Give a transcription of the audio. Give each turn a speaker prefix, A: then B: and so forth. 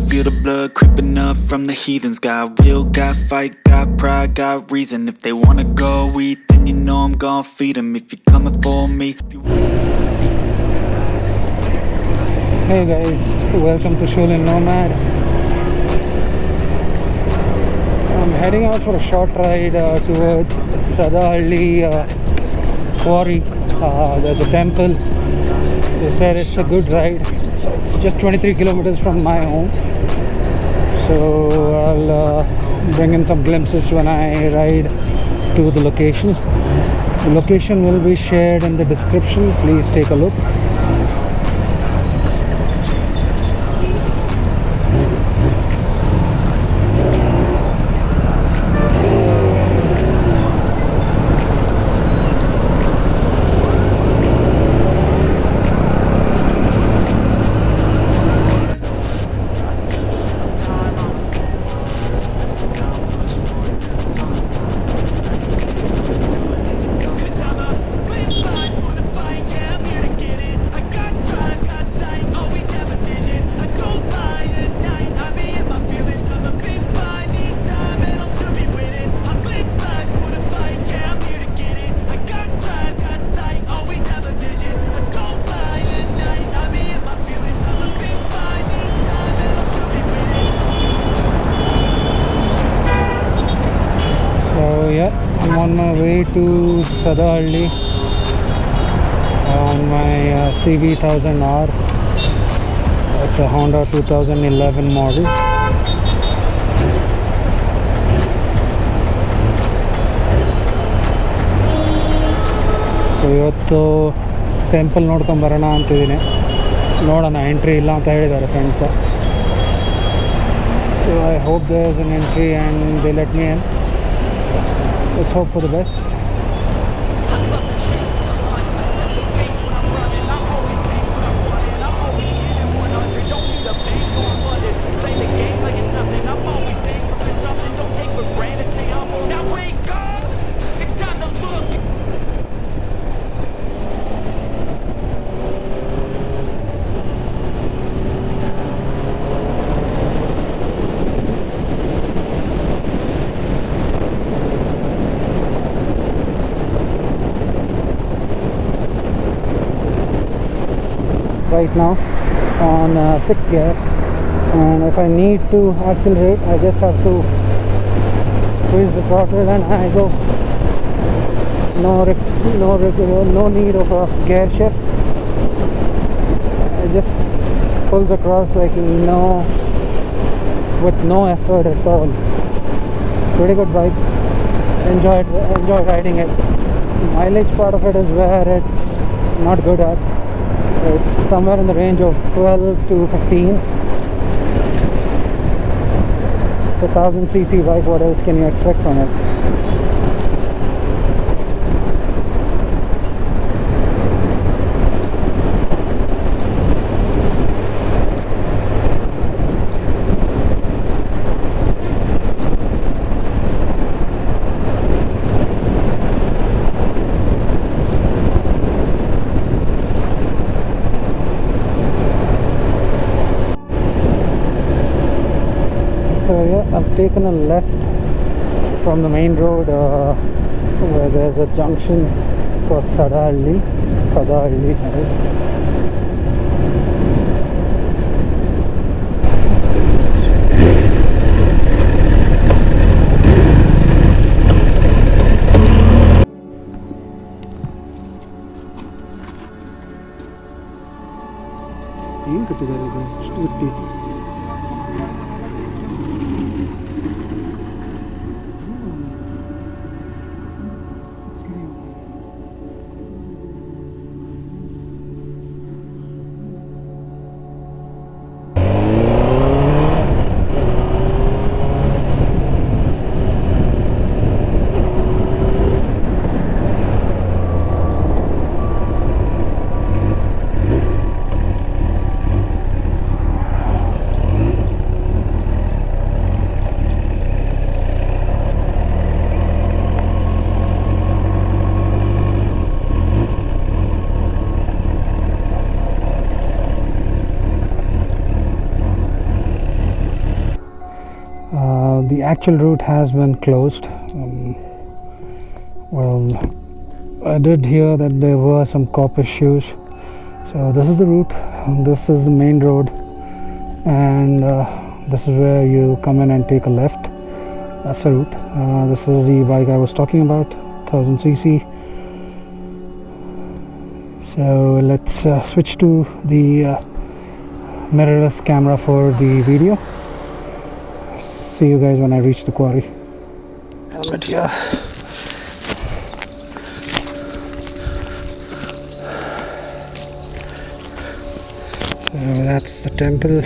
A: feel the blood creeping up from the heathens. Got will, got fight, got pride, got reason. If they wanna go eat, then you know I'm gon' feed them. If you're coming for me.
B: Hey guys, welcome to Shulin Nomad. I'm heading out for a short ride towards Sadahalli Quarry. There's a temple. They said it's a good ride. It's just 23 kilometers from my home. So I'll bring in some glimpses when I ride to the location. The location will be shared in the description. Please take a look. I'm on my way to Sadahalli on my CB1000R. It's a Honda 2011 model. So ಇವತ್ತು temple ನೋಡ್ಕೊಂಡು ಬರೋಣ ಅಂತಿದ್ದೀನಿ. ನೋಡೋಣ, entry ಇಲ್ಲ ಅಂತ ಹೇಳಿದ್ದಾರೆ friends. So I hope there's an entry and they let me in. Let's hope for the best. Right now on 6th gear, and if I need to accelerate, I just have to squeeze the throttle and I go. No need of a gear shift. It just pulls across with no effort at all. Pretty good bike. Enjoy riding it. The mileage part of it is where it's not good at. It's somewhere in the range of 12 to 15. It's a 1000cc bike. What else can you expect from it? So yeah, I've taken a left from the main road where there's a junction for Sadahalli. ಏನು ಕಟ್ಟಿದ್ದಾರೆ ಇದು ಇಷ್ಟು ಗಟ್ಟಿ? actual route has been closed. Well, I did hear that there were some cop issues. So this is the route. This is the main road, and this is where you come in and take a left. That's the route. This is the bike I was talking about, 1000cc. So let's switch to the mirrorless camera for the video. See you guys when I reach the quarry. Helmet here. So that's the temple.